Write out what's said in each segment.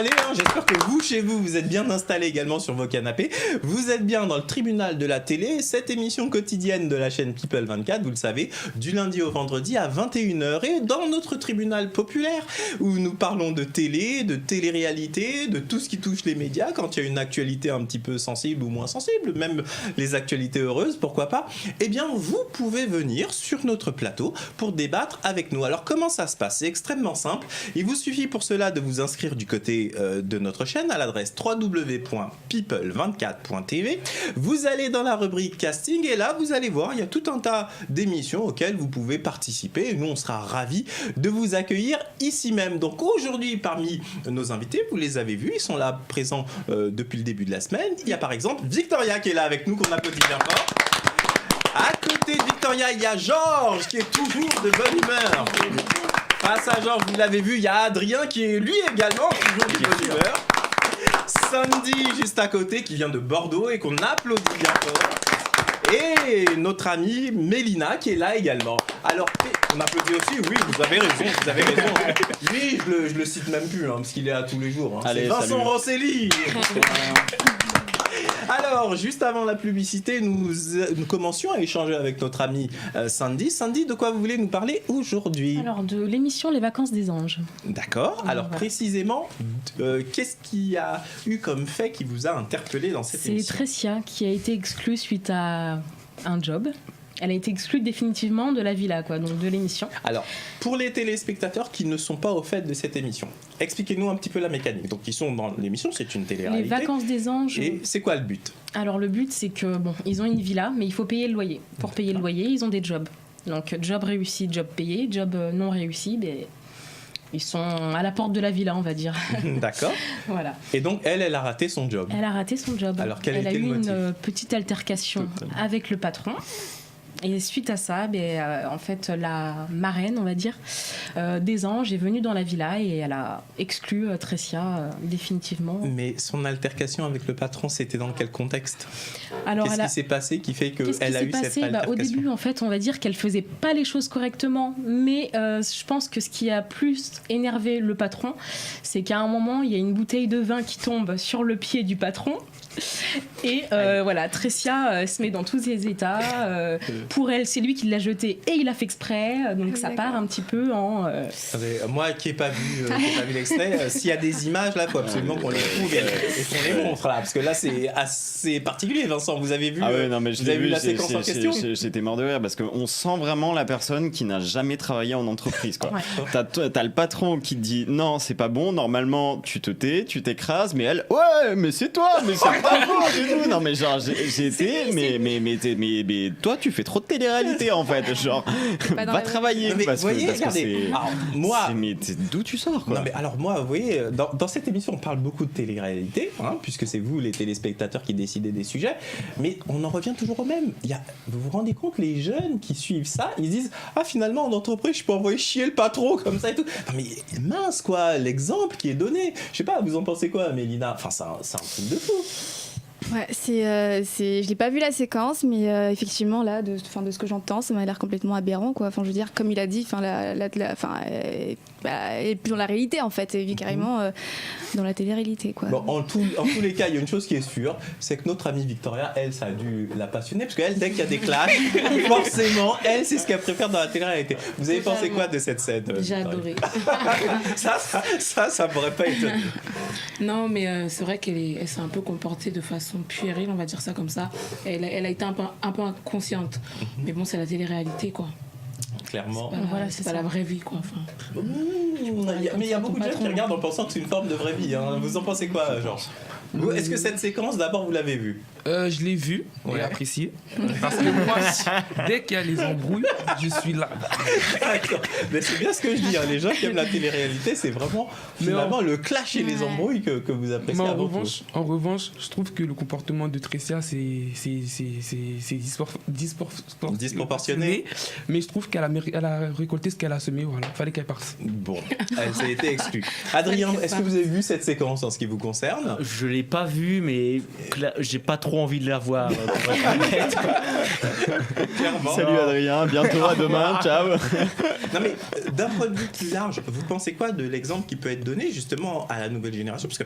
installés, hein. J'espère que vous, chez vous, vous êtes bien installés également sur vos canapés. Vous êtes bien dans le tribunal de la télé, cette émission quotidienne de la chaîne People 24, vous le savez, du lundi au vendredi à 21h. Et dans notre tribunal populaire, où nous parlons de télé, de télé-réalité, de tout ce qui touche les médias, quand il y a une actualité un petit peu sensible ou moins sensible, même les actualités heureuses, pourquoi pas, eh bien, vous pouvez venir sur notre plateau pour débattre avec nous. Alors, comment ça se passe ? C'est extrêmement simple. Il vous suffit pour cela de vous inscrire du côté de notre chaîne à l'adresse www.people24.tv. Vous allez dans la rubrique casting et là, vous allez voir, il y a tout un tas d'émissions auxquelles vous pouvez participer et nous, on sera ravis de vous accueillir ici même. Donc aujourd'hui, parmi nos invités, vous les avez vus, ils sont là présents depuis le début de la semaine. Il y a par exemple Victoria qui est là avec nous, qu'on applaudit bien fort. À côté de Victoria, il y a Georges qui est toujours de bonne humeur. Face à Georges, vous l'avez vu, il y a Adrien qui est lui également toujours de bonne humeur. Sandy juste à côté qui vient de Bordeaux et qu'on applaudit bien fort. Et notre amie Mélina qui est là également. Alors, on applaudit aussi, oui, vous avez raison. Lui, je le cite même plus, parce qu'il est là tous les jours. Allez, c'est Vincent Rosselli. Alors, juste avant la publicité, nous commencions à échanger avec notre amie Sandy. Sandy, de quoi vous voulez nous parler aujourd'hui ? Alors, de l'émission Les Vacances des Anges. D'accord. Alors, précisément, qu'est-ce qu'il y a eu comme fait qui vous a interpellé dans cette émission ? C'est Tressia qui a été exclue suite à un job. Elle a été exclue définitivement de la villa, donc de l'émission. Alors, pour les téléspectateurs qui ne sont pas au fait de cette émission, expliquez-nous un petit peu la mécanique. Donc, ils sont dans l'émission, c'est une télé-réalité. Les Vacances des Anges. Et c'est quoi le but ? Alors, le but, c'est que, ils ont une villa, mais il faut payer le loyer. Pour payer le loyer, ils ont des jobs. Donc, job réussi, job payé. Job non réussi, ils sont à la porte de la villa, on va dire. D'accord. Voilà. Et donc, elle a raté son job. Elle a raté son job. Alors, elle a eu une petite altercation avec le patron. Et suite à ça, en fait, la marraine, on va dire, des Anges est venue dans la villa et elle a exclu Tressia définitivement. Mais son altercation avec le patron, c'était dans quel contexte ? Alors, Qu'est-ce qui s'est passé qui fait qu'elle a eu cette altercation ? Au début, en fait, on va dire qu'elle faisait pas les choses correctement. Mais je pense que ce qui a plus énervé le patron, c'est qu'à un moment, il y a une bouteille de vin qui tombe sur le pied du patron. Et voilà, Tressia se met dans tous ses états. Pour elle, c'est lui qui l'a jeté et il a fait exprès. Donc ça part un petit peu en. Moi qui n'ai pas vu l'extrait, s'il y a des images là, il faut absolument qu'on les trouve et qu'on les montre là, parce que là c'est assez particulier. Vincent, vous avez vu, vous avez vu la séquence en question ? J'étais mort de rire parce qu'on sent vraiment la personne qui n'a jamais travaillé en entreprise, quoi. Ouais. T'as le patron qui te dit non, c'est pas bon, normalement tu te tais, tu t'écrases, mais elle, ouais, mais c'est toi, mais c'est pas bon du tout. Non, mais genre, j'ai été, mais toi, tu fais trop de télé-réalité en fait. Genre, va travailler. Mais parce voyez, que regardez, alors, moi. Mais d'où tu sors, quoi ? Non, mais alors, moi, vous voyez, dans cette émission, on parle beaucoup de télé-réalité, puisque c'est vous, les téléspectateurs, qui décidez des sujets, mais on en revient toujours au même. Vous vous rendez compte, les jeunes qui suivent ça, ils disent finalement, en entreprise, je peux envoyer chier le patron comme ça et tout. Non, mais mince, quoi, l'exemple qui est donné. Je sais pas, vous en pensez quoi, Mélina ? Enfin, c'est un truc de fou. Ouais, je l'ai pas vu la séquence, mais effectivement là, de ce que j'entends, ça m'a l'air complètement aberrant, quoi. Enfin, je veux dire, comme il a dit, elle est plus dans la réalité en fait, elle vit carrément dans la télé-réalité, quoi. Bon, en tous les cas, il y a une chose qui est sûre, c'est que notre amie Victoria, elle, ça a dû la passionner, parce qu'elle, dès qu'il y a des clashs, forcément, elle, c'est ce qu'elle préfère dans la télé-réalité. Vous avez pensé quoi de cette scène ? J'ai adoré. ça pourrait pas être. Non, mais c'est vrai qu'elle s'est un peu comportée de façon puérile, on va dire ça comme ça. Elle a été un peu inconsciente. Mais bon, c'est la télé-réalité, quoi. Clairement. C'est pas la vraie vie, quoi. Enfin, mais il y a beaucoup de gens qui regardent en pensant que c'est une forme de vraie vie. Vous en pensez quoi, Georges ? Est-ce que cette séquence, d'abord, vous l'avez vue ? Je l'ai vue et appréciée. Parce que moi, dès qu'il y a les embrouilles, je suis là. D'accord. Mais c'est bien ce que je dis. Les gens qui aiment la télé-réalité, c'est vraiment finalement le clash et les embrouilles que vous appréciez. Mais en revanche, je trouve que le comportement de Tressia, c'est disproportionné. Mais je trouve qu'elle a récolté ce qu'elle a semé. Voilà, fallait qu'elle parte. Bon, elle s'est été exclue. Adrien, est-ce que vous avez vu cette séquence en ce qui vous concerne ? Je l'ai pas vu, mais j'ai pas trop trop envie de la voir. Pour être honnête. Clairement. Salut Adrien, bientôt, à demain, ciao. Non mais d'un point de vue plus large, vous pensez quoi de l'exemple qui peut être donné justement à la nouvelle génération? Parce que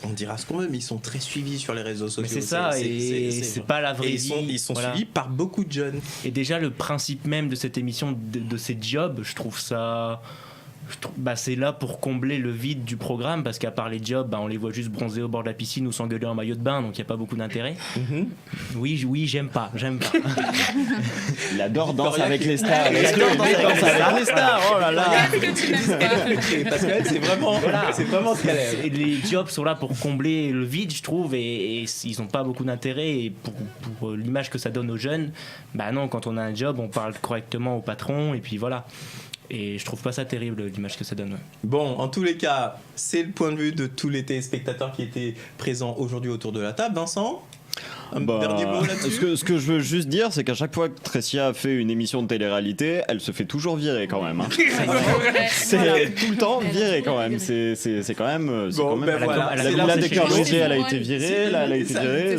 on dira ce qu'on veut, mais ils sont très suivis sur les réseaux sociaux. Mais c'est ça, et c'est pas la vraie et vie. ils sont Voilà. suivis par beaucoup de jeunes. Et déjà, le principe même de cette émission, de ces jobs, je trouve ça... c'est là pour combler le vide du programme, parce qu'à part les jobs, on les voit juste bronzer au bord de la piscine ou s'engueuler en maillot de bain, donc il n'y a pas beaucoup d'intérêt. Oui, j'aime pas. Il adore danser avec les stars. stars. Danse avec les stars, oh là là. Parce qu'elle, c'est vraiment ce qu'elle aime. Et les jobs sont là pour combler le vide, je trouve, et ils n'ont pas beaucoup d'intérêt. Et pour l'image que ça donne aux jeunes, non, quand on a un job, on parle correctement au patron, et puis voilà. Et je trouve pas ça terrible, l'image que ça donne. Bon, en tous les cas, c'est le point de vue de tous les téléspectateurs qui étaient présents aujourd'hui autour de la table. Vincent, un dernier mot là-dessus? Ce que je veux juste dire, c'est qu'à chaque fois que Tressia fait une émission de télé-réalité, elle se fait toujours virer quand même. Hein. C'est tout le temps viré quand même. C'est quand même. La déclarée, elle a été virée, là, elle a été virée.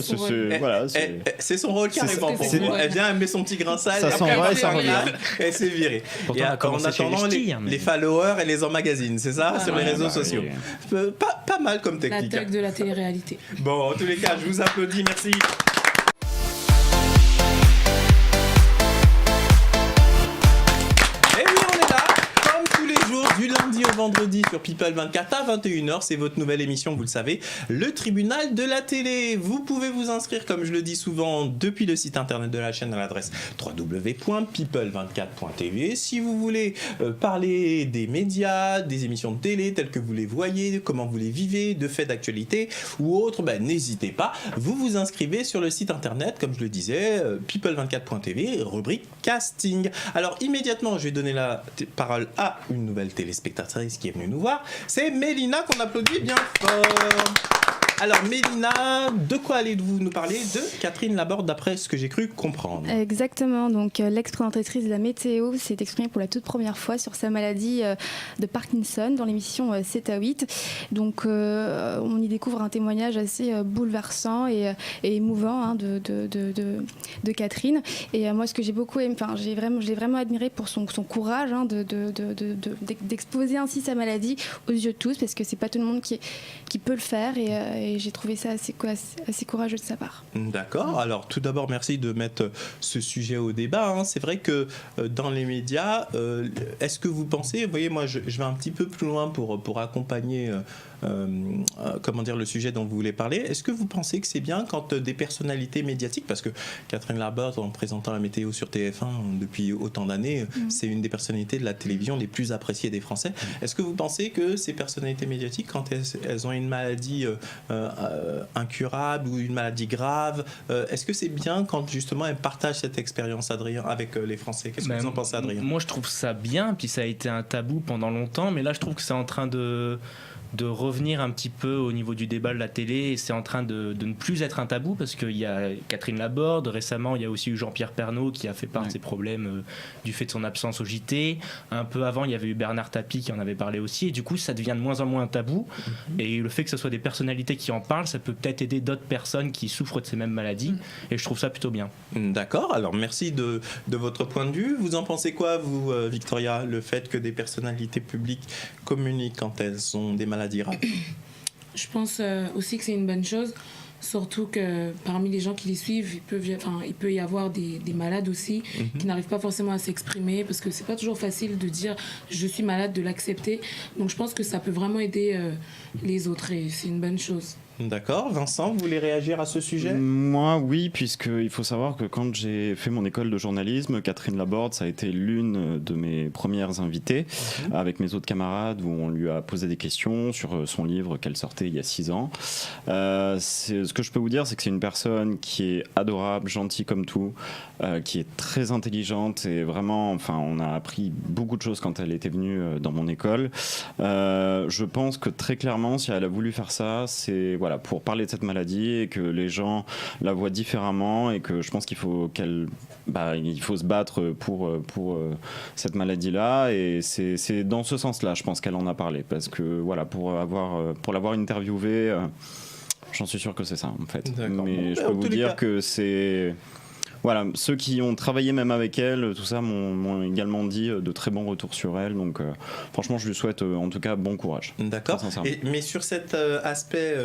C'est son rôle carrément. Elle vient, elle met son petit grain sale. Ça s'en va et ça revient. Et c'est viré. Et en attendant, les followers, elle les emmagasine, c'est ça, sur les réseaux sociaux. Pas mal comme technique. La tech de la télé-réalité. Bon, en tous les cas, je vous applaudis, merci. Et oui, on est là, comme tous les jours, du lundi au vendredi sur People 24 à 21h. C'est votre nouvelle émission, vous le savez, le tribunal de la télé. Vous pouvez vous inscrire, comme je le dis souvent, depuis le site internet de la chaîne à l'adresse www.people24.tv. Si vous voulez parler des médias, des émissions de télé telles que vous les voyez, comment vous les vivez, de faits d'actualité ou autres, n'hésitez pas. Vous vous inscrivez sur le site internet, comme je le disais, people24.tv, rubrique casting. Alors immédiatement, je vais donner la parole à une nouvelle téléspectatrice qui est venue nous voir. C'est Mélina qu'on applaudit bien fort. Alors Mélina, de quoi allez-vous nous parler? De Catherine Laborde, d'après ce que j'ai cru comprendre. Exactement, donc l'ex-présentatrice de la météo s'est exprimée pour la toute première fois sur sa maladie de Parkinson dans l'émission 7 à 8. Donc on y découvre un témoignage assez bouleversant et émouvant de Catherine. Et moi ce que j'ai beaucoup aimé, je l'ai vraiment admiré pour son courage d'exposer ainsi sa maladie aux yeux de tous, parce que c'est pas tout le monde qui peut le faire, et j'ai trouvé ça assez courageux de sa part. D'accord. Alors tout d'abord, merci de mettre ce sujet au débat. C'est vrai que dans les médias, est-ce que vous pensez, vous voyez, moi je vais un petit peu plus loin pour accompagner le sujet dont vous voulez parler. Est-ce que vous pensez que c'est bien quand des personnalités médiatiques, parce que Catherine Laborde, en présentant la météo sur TF1 depuis autant d'années, c'est une des personnalités de la télévision les plus appréciées des Français. Est-ce que vous pensez que ces personnalités médiatiques, quand elles ont une maladie incurable ou une maladie grave, est-ce que c'est bien quand justement elles partagent cette expérience, Adrien, avec les Français? Qu'est-ce que vous en pensez, Adrien? Moi je trouve ça bien, puis ça a été un tabou pendant longtemps, mais là je trouve que c'est en train de revenir un petit peu au niveau du débat de la télé, et c'est en train de ne plus être un tabou, parce qu'il y a Catherine Laborde, récemment il y a aussi eu Jean-Pierre Pernaut qui a fait part de ses problèmes du fait de son absence au JT. Un peu avant il y avait eu Bernard Tapie qui en avait parlé aussi, et du coup ça devient de moins en moins un tabou, et le fait que ce soit des personnalités qui en parlent, ça peut peut-être aider d'autres personnes qui souffrent de ces mêmes maladies, et je trouve ça plutôt bien. D'accord, alors merci de votre point de vue. Vous en pensez quoi, vous, Victoria, le fait que des personnalités publiques communiquent quand elles ont des maladies graves? Je pense aussi que c'est une bonne chose, surtout que parmi les gens qui les suivent, il peut y avoir des malades aussi qui n'arrivent pas forcément à s'exprimer, parce que c'est pas toujours facile de dire je suis malade, de l'accepter. Donc je pense que ça peut vraiment aider les autres, et c'est une bonne chose. D'accord. Vincent, vous voulez réagir à ce sujet? Moi, oui, puisqu'il faut savoir que quand j'ai fait mon école de journalisme, Catherine Laborde, ça a été l'une de mes premières invitées avec mes autres camarades, où on lui a posé des questions sur son livre qu'elle sortait il y a 6 ans. Ce que je peux vous dire, c'est que c'est une personne qui est adorable, gentille comme tout, qui est très intelligente, et vraiment, on a appris beaucoup de choses quand elle était venue dans mon école. Je pense que très clairement, si elle a voulu faire ça, c'est pour parler de cette maladie, et que les gens la voient différemment, et que je pense qu'il faut il faut se battre pour cette maladie-là, et c'est dans ce sens-là, je pense qu'elle en a parlé, parce que pour l'avoir interviewée, J'en suis sûr que c'est ça en fait. D'accord. Mais je En peux tous vous les dire cas- que c'est... Voilà, ceux qui ont travaillé même avec elle, tout ça m'ont également dit de très bons retours sur elle. Donc franchement, je lui souhaite en tout cas bon courage. D'accord. Très sincèrement. Mais sur cet aspect,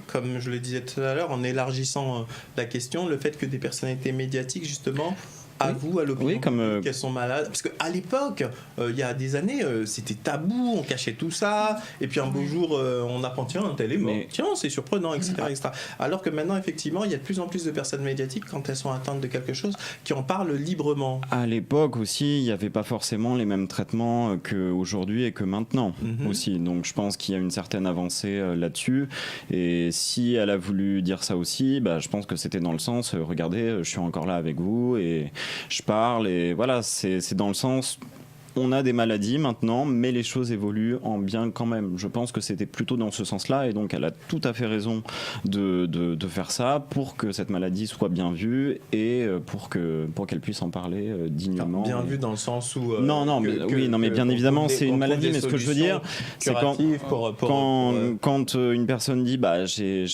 comme je le disais tout à l'heure, en élargissant la question, le fait que des personnalités médiatiques, justement, avouent à l'opinion Oui, comme, publique qu'elles sont malades. Parce qu'à l'époque, il y a des années, c'était tabou, on cachait tout ça. Et puis un beau jour, on apprend, tiens, un tel est mort. Mais- Tiens, c'est surprenant, etc., etc. Alors que maintenant, effectivement, il y a de plus en plus de personnes médiatiques, quand elles sont atteintes de quelque chose, qui en parlent librement. À l'époque aussi, il n'y avait pas forcément les mêmes traitements qu'aujourd'hui et que maintenant Mhm. aussi. Donc je pense qu'il y a une certaine avancée là-dessus. Et si elle a voulu dire ça aussi, bah, je pense que c'était dans le sens, regardez, je suis encore là avec vous et je parle. Et voilà, c'est dans le sens... On a des maladies maintenant, mais les choses évoluent en bien quand même. Je pense que c'était plutôt dans ce sens-là, et donc elle a tout à fait raison de faire ça pour que cette maladie soit bien vue et pour qu'elle puisse en parler dignement. Bien vu dans le sens où... Non, mais bien évidemment, c'est une maladie, mais ce que je veux dire, c'est quand une personne dit bah, j'ai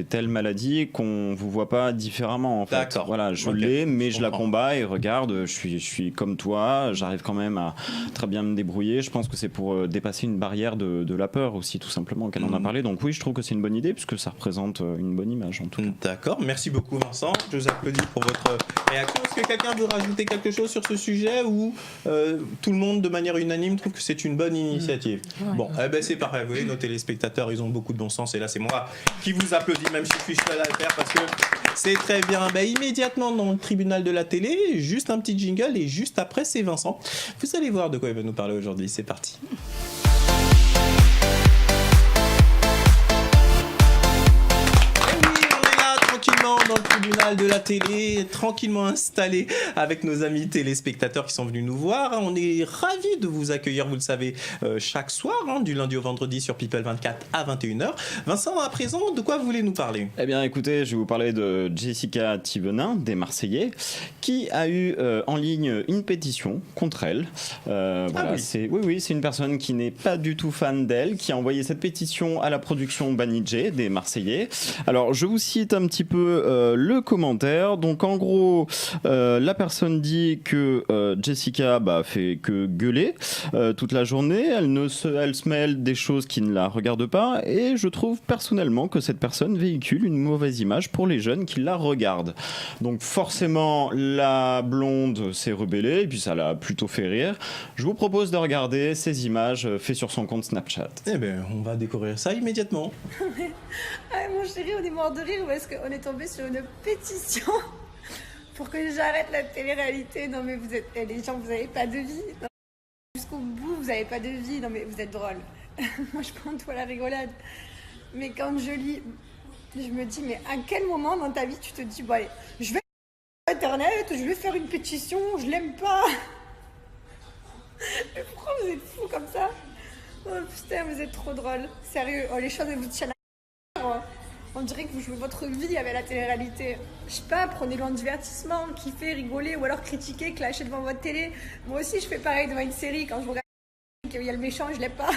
telle maladie, qu'on vous voit pas différemment en fait. D'accord. Voilà, je Ok. l'ai, mais Je je la comprends. combats et regarde, je suis comme toi, j'arrive quand même à très bien me débrouiller. Je pense que c'est pour dépasser une barrière de la peur aussi, tout simplement, qu'elle en a parlé. Donc oui, je trouve que c'est une bonne idée, puisque ça représente une bonne image en tout cas. D'accord, merci beaucoup Vincent. Je vous applaudis pour votre réaction. Est-ce que quelqu'un veut rajouter quelque chose sur ce sujet ou tout le monde de manière unanime trouve que c'est une bonne initiative? Bon, eh ben c'est pareil. Vous voyez, nos téléspectateurs, ils ont beaucoup de bon sens et là c'est moi qui vous applaudis, même si je suis seul à le faire parce que c'est très bien. Ben, immédiatement dans le tribunal de la télé, juste un petit jingle et juste après c'est Vincent. Vous allez voir de quoi il va nous parler aujourd'hui. C'est parti. Tranquillement dans le tribunal de la télé, tranquillement installé avec nos amis téléspectateurs qui sont venus nous voir. On est ravis de vous accueillir, vous le savez, chaque soir, du lundi au vendredi sur People 24 à 21h. Vincent, à présent, de quoi vous voulez nous parler? Eh bien écoutez, je vais vous parler de Jessica Thivenin, des Marseillais, qui a eu en ligne une pétition contre elle. Voilà, oui. c'est une personne qui n'est pas du tout fan d'elle, qui a envoyé cette pétition à la production Banijé des Marseillais. Alors je vous cite un petit peu le commentaire. Donc en gros, la personne dit que Jessica fait que gueuler toute la journée. Elle se mêle des choses qui ne la regardent pas, et je trouve personnellement que cette personne véhicule une mauvaise image pour les jeunes qui la regardent. Donc forcément, la blonde s'est rebellée, et puis ça l'a plutôt fait rire. Je vous propose de regarder ces images faites sur son compte Snapchat. Eh bien, on va découvrir ça immédiatement. Ah, mon chéri, on est mort de rire parce qu'on est tombé sur une pétition pour que j'arrête la télé-réalité. Non, mais vous êtes les gens, vous n'avez pas de vie. Non, jusqu'au bout, vous n'avez pas de vie. Non, mais vous êtes drôles. Moi, je prends tout à la rigolade. Mais quand je lis, je me dis, mais à quel moment dans ta vie tu te dis, bon, allez, je vais sur Internet, je vais faire une pétition, je l'aime pas. Mais pourquoi vous êtes fous comme ça? Oh putain, vous êtes trop drôles. Sérieux, les choses elles vous tiennent à cœur. On dirait que vous jouez votre vie avec la télé-réalité. Je sais pas, prenez-le en divertissement, kiffez, rigolez, ou alors critiquez, clashez devant votre télé. Moi aussi, je fais pareil devant une série. Quand je regarde qu'il y a le méchant, je l'aime pas.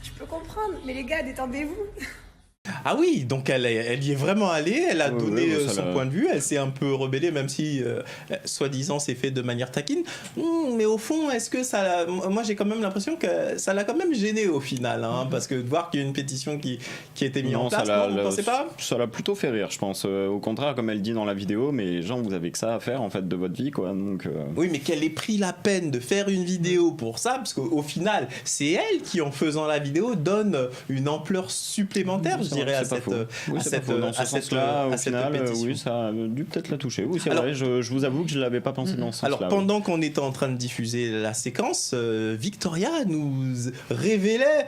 Je peux comprendre, mais les gars, détendez-vous. Ah oui, donc elle y est vraiment allée, elle a donné ça son l'a- point de vue, elle s'est un peu rebellée, même si soi-disant c'est fait de manière taquine. Mais au fond, est-ce que ça... Moi j'ai quand même l'impression que ça l'a quand même gêné au final, parce que de voir qu'il y a une pétition qui a été mise en place, non, vous ne pensez pas? Ça l'a plutôt fait rire, je pense. Au contraire, comme elle dit dans la vidéo, mais les gens, vous avez que ça à faire en fait de votre vie, quoi. Donc, Oui, mais qu'elle ait pris la peine de faire une vidéo pour ça, parce qu'au final, c'est elle qui, en faisant la vidéo, donne une ampleur supplémentaire, je dirais, à c'est pas cette, faux. Oui, à c'est cette, pas faux. Dans ce à cette- sens-là, au à cette final, pétition. oui, ça a dû peut-être la toucher. Oui, c'est Alors- vrai, je vous avoue que je l'avais pas pensé dans ce sens-là. Alors, pendant qu'on était en train de diffuser la séquence, Victoria nous révélait,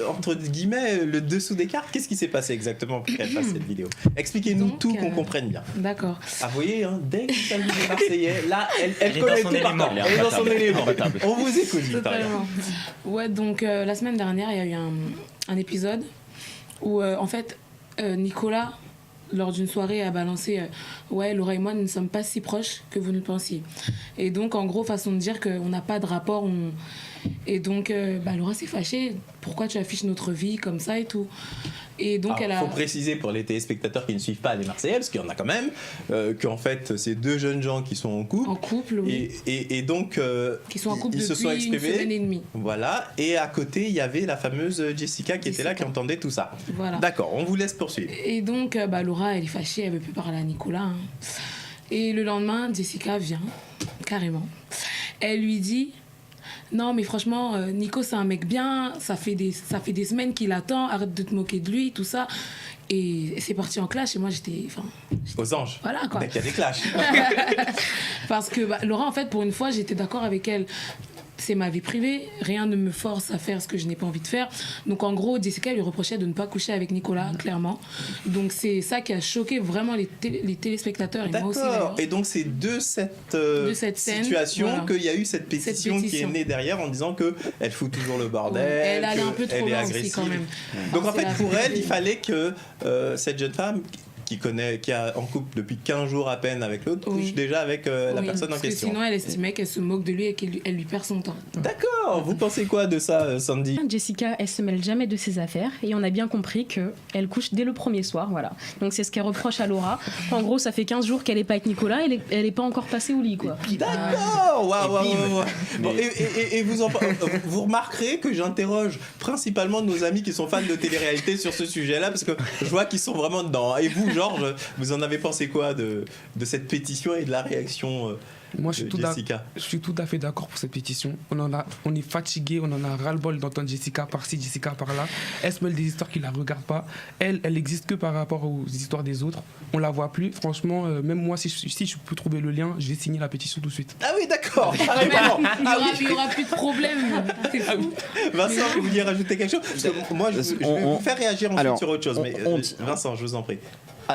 entre guillemets, le dessous des cartes. Qu'est-ce qui s'est passé exactement pour qu'elle fasse cette vidéo? Expliquez-nous Donc, tout, qu'on comprenne bien. D'accord. Ah, vous voyez, dès qu'il s'agit des Marseillais, là, elle Elle est connaît dans son tout par élément. cœur. Elle est dans son élément. Imbattable. On vous écoute, Victoria. Totalement. Ouais, donc la semaine dernière, il y a eu un épisode où, en fait, Nicolas, lors d'une soirée, a balancé ouais, Laura et moi, nous ne sommes pas si proches que vous ne le pensiez. Et donc, en gros, façon de dire qu'on n'a pas de rapport. Et donc, Laura s'est fâchée. Pourquoi tu affiches notre vie comme ça et tout? Et donc Il faut préciser pour les téléspectateurs qui ne suivent pas les Marseillais, parce qu'il y en a quand même, qu'en fait c'est 2 jeunes gens qui sont en couple, oui. et donc qui sont en couple ils depuis se sont exprimés, une semaine et demie. Voilà, et à côté il y avait la fameuse Jessica qui était là, qui entendait tout ça. Voilà. D'accord, on vous laisse poursuivre. Et donc Laura, elle est fâchée, elle veut plus parler à Nicolas. Hein. Et le lendemain, Jessica vient, carrément. Elle lui dit: non, mais franchement, Nico, c'est un mec bien, ça fait des semaines qu'il attend, arrête de te moquer de lui, tout ça. Et c'est parti en clash, et moi, j'étais aux anges. Voilà, quoi. Dès qu'il y a des clashs. Parce que Laura, en fait, pour une fois, j'étais d'accord avec elle. C'est ma vie privée, rien ne me force à faire ce que je n'ai pas envie de faire. Donc en gros, Jessica lui reprochait de ne pas coucher avec Nicolas, clairement. Donc c'est ça qui a choqué vraiment les téléspectateurs et moi aussi. D'accord. Et donc c'est de cette situation voilà, qu'il y a eu cette pétition qui est née derrière en disant qu'elle fout toujours le bordel, elle allait un peu trop loin aussi quand même. Donc en fait pour elle, il fallait que cette jeune femme qui est en couple depuis 15 jours à peine avec l'autre, couche déjà avec la personne en question. Parce que sinon, elle estimait qu'elle se moque de lui et qu'elle lui perd son temps. D'accord. Vous pensez quoi de ça, Sandy ? Jessica, elle se mêle jamais de ses affaires et on a bien compris qu'elle couche dès le premier soir, voilà. Donc c'est ce qu'elle reproche à Laura. En gros, ça fait 15 jours qu'elle est pas avec Nicolas, elle est pas encore passée au lit, quoi. D'accord. Waouh. Bon, et vous remarquerez que j'interroge principalement nos amis qui sont fans de télé-réalité sur ce sujet-là, parce que je vois qu'ils sont vraiment dedans. Et vous, Georges, vous en avez pensé quoi de cette pétition et de la réaction Moi, je suis tout à fait d'accord pour cette pétition. On est fatigué, on en a ras-le-bol d'entendre Jessica par-ci, Jessica par-là. Elle se mêle des histoires qui ne la regardent pas. Elle existe que par rapport aux histoires des autres. On la voit plus. Franchement, même moi, si je peux trouver le lien, je vais signer la pétition tout de suite. Ah oui, d'accord. Carrément. Il n'y aura plus de problème. C'est fou. Vincent, vous vouliez rajouter quelque chose ? Parce que moi, je vais vous faire réagir ensuite sur autre chose. Mais Vincent, je vous en prie.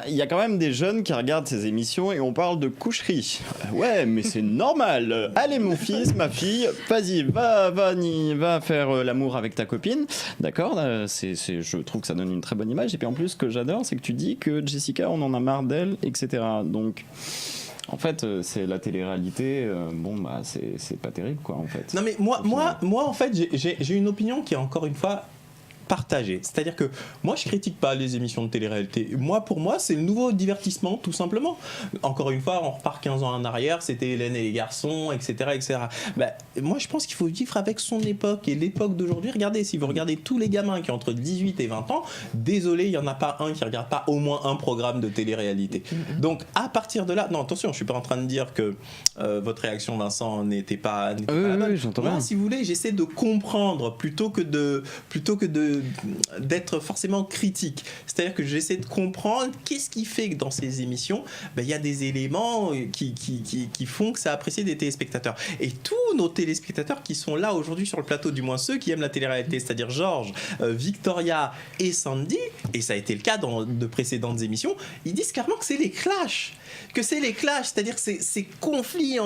Il y a quand même des jeunes qui regardent ces émissions et on parle de coucherie. Ouais, mais c'est normal. Allez, mon fils, ma fille, vas-y, va faire l'amour avec ta copine. D'accord, je trouve que ça donne une très bonne image. Et puis en plus, ce que j'adore, c'est que tu dis que Jessica, on en a marre d'elle, etc. Donc... En fait, c'est la télé-réalité, c'est pas terrible, quoi, en fait. Non, mais moi en fait, j'ai une opinion qui est encore une fois partagée. C'est-à-dire que moi, je critique pas les émissions de télé-réalité. Pour moi, c'est le nouveau divertissement, tout simplement. Encore une fois, on repart 15 ans en arrière, c'était Hélène et les garçons, etc., etc. Moi, je pense qu'il faut vivre avec son époque et l'époque d'aujourd'hui. Regardez, si vous regardez tous les gamins qui ont entre 18 et 20 ans, désolé, il n'y en a pas un qui ne regarde pas au moins un programme de télé-réalité. Donc, à partir de là... Non, attention, je ne suis pas en train de dire que votre réaction, Vincent, n'était pas la bonne. J'entends moi, bien. si vous voulez, j'essaie de comprendre plutôt que d'être forcément critique. C'est-à-dire que j'essaie de comprendre qu'est-ce qui fait que dans ces émissions, il y a des éléments qui font que ça apprécie des téléspectateurs. Et tous nos téléspectateurs qui sont là aujourd'hui sur le plateau, du moins ceux qui aiment la télé-réalité, c'est-à-dire Georges, Victoria et Sandy, et ça a été le cas dans de précédentes émissions, ils disent carrément que c'est les clashs. C'est-à-dire ces conflits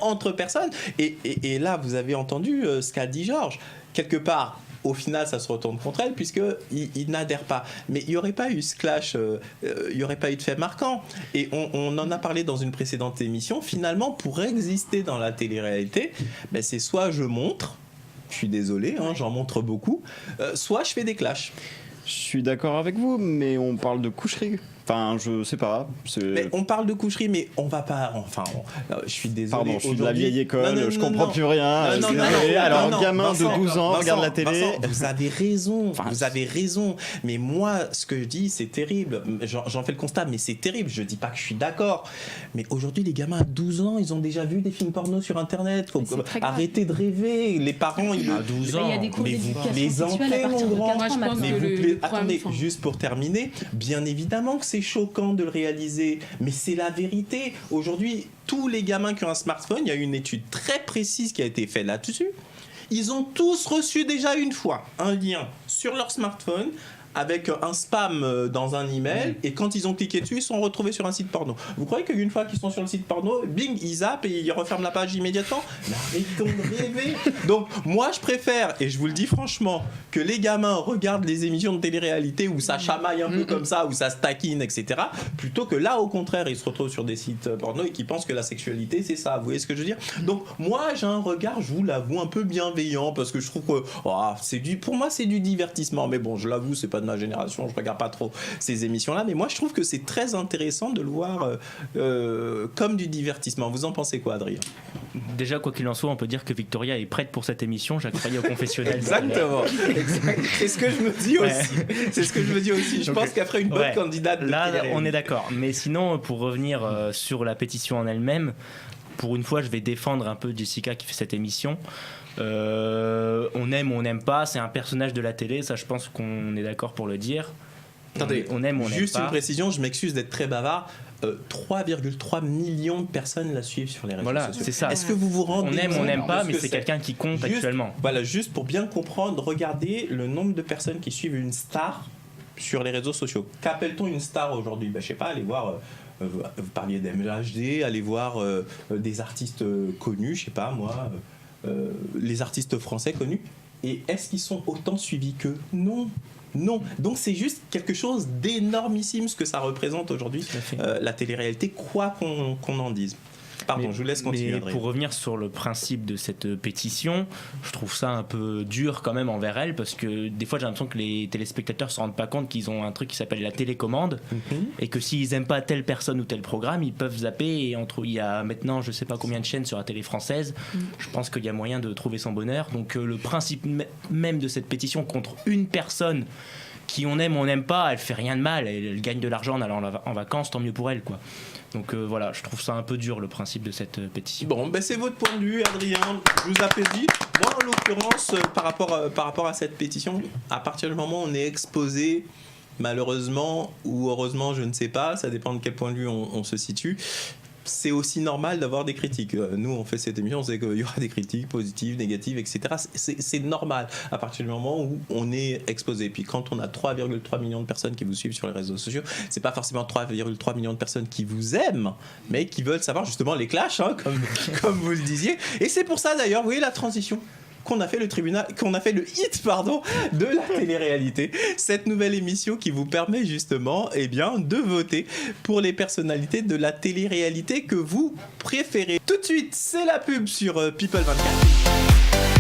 entre personnes. Et là, vous avez entendu ce qu'a dit Georges. Quelque part, au final, ça se retourne contre elle puisqu'ils n'adhèrent pas. Mais il n'y aurait pas eu ce clash, il n'y aurait pas eu de fait marquant. Et on en a parlé dans une précédente émission. Finalement, pour exister dans la télé-réalité, c'est soit je montre, je suis désolé, j'en montre beaucoup, soit je fais des clashs. Je suis d'accord avec vous, mais on parle de coucherie. Enfin, je sais pas. Mais on parle de coucherie, mais on va pas. Je suis désolé. Pardon, je suis de la vieille école, je comprends plus rien. Non, alors, gamin de 12 ans, regarde la télé. Vincent, vous avez raison. Vous avez raison. Mais moi, ce que je dis, c'est terrible. J'en fais le constat, mais c'est terrible. Je dis pas que je suis d'accord. Mais aujourd'hui, les gamins à 12 ans, ils ont déjà vu des films porno sur Internet. Faut arrêter de rêver. Les parents, ils à 12 ans. Il y a des cours mais vous d'éducation sexuelle à partir de 4 ans maintenant. Mais vous attendez, juste pour terminer, bien évidemment que c'est choquant de le réaliser, mais c'est la vérité. Aujourd'hui, tous les gamins qui ont un smartphone, il y a une étude très précise qui a été faite là-dessus, ils ont tous reçu déjà une fois un lien sur leur smartphone avec un spam dans un email, et quand ils ont cliqué dessus, ils sont retrouvés sur un site porno. Vous croyez qu'une fois qu'ils sont sur le site porno, bing, ils zappent et ils referment la page immédiatement ? Mais arrêtons de rêver. Donc moi je préfère, et je vous le dis franchement, que les gamins regardent les émissions de télé-réalité où ça chamaille un peu comme ça, où ça se taquine, etc., plutôt que là au contraire ils se retrouvent sur des sites porno et qui pensent que la sexualité c'est ça. Vous voyez ce que je veux dire ? Donc moi j'ai un regard, je vous l'avoue, un peu bienveillant, parce que je trouve que pour moi c'est du divertissement, mais bon, je l'avoue, c'est pas de ma génération, je regarde pas trop ces émissions-là, mais moi je trouve que c'est très intéressant de le voir comme du divertissement. Vous en pensez quoi, Adrien ? Déjà, quoi qu'il en soit, on peut dire que Victoria est prête pour cette émission. Jacques Fayet au confessionnal. Exactement. C'est ce que je me dis aussi. C'est ce que je me dis aussi. Je pense qu'elle ferait une bonne candidate. Là, on est d'accord. Mais sinon, pour revenir sur la pétition en elle-même, pour une fois, je vais défendre un peu Jessica qui fait cette émission. On aime ou on n'aime pas, c'est un personnage de la télé, ça je pense qu'on est d'accord pour le dire. Attendez, on aime ou on n'aime pas. Juste une précision, je m'excuse d'être très bavard. 3,3 millions de personnes la suivent sur les réseaux sociaux. C'est ça. Est-ce que vous vous rendez compte ? On aime ou on n'aime pas, mais c'est c'est quelqu'un qui compte juste, actuellement. Voilà, juste pour bien comprendre, regardez le nombre de personnes qui suivent une star sur les réseaux sociaux. Qu'appelle-t-on une star aujourd'hui ? Je sais pas, allez voir... vous parliez d'MHD, allez voir des artistes connus, je sais pas moi, les artistes français connus. Et est-ce qu'ils sont autant suivis qu'eux ? Non. Donc c'est juste quelque chose d'énormissime ce que ça représente aujourd'hui, la télé-réalité, quoi qu'on en dise. Pardon, je vous laisse continuer. Mais pour revenir sur le principe de cette pétition, je trouve ça un peu dur quand même envers elle, parce que des fois j'ai l'impression que les téléspectateurs se rendent pas compte qu'ils ont un truc qui s'appelle la télécommande, et que s'ils aiment pas telle personne ou tel programme, ils peuvent zapper. Et il y a maintenant je sais pas combien de chaînes sur la télé française. Je pense qu'il y a moyen de trouver son bonheur. Donc le principe même de cette pétition contre une personne qui on aime ou on n'aime pas, elle fait rien de mal, elle gagne de l'argent en allant en vacances, tant mieux pour elle, quoi. Donc voilà, je trouve ça un peu dur le principe de cette pétition. Bon, c'est votre point de vue, Adrien. Je vous applaudis. Moi, en l'occurrence, par rapport à cette pétition, à partir du moment où on est exposé, malheureusement ou heureusement, je ne sais pas, ça dépend de quel point de vue on se situe. C'est aussi normal d'avoir des critiques. Nous, on fait cette émission, on sait qu'il y aura des critiques positives, négatives, etc. C'est normal à partir du moment où on est exposé. Puis quand on a 3,3 millions de personnes qui vous suivent sur les réseaux sociaux, c'est pas forcément 3,3 millions de personnes qui vous aiment, mais qui veulent savoir justement les clashs, comme vous le disiez. Et c'est pour ça d'ailleurs, vous voyez la transition qu'on a fait le hit de la télé-réalité, cette nouvelle émission qui vous permet justement de voter pour les personnalités de la télé-réalité que vous préférez. Tout de suite, c'est la pub sur People 24.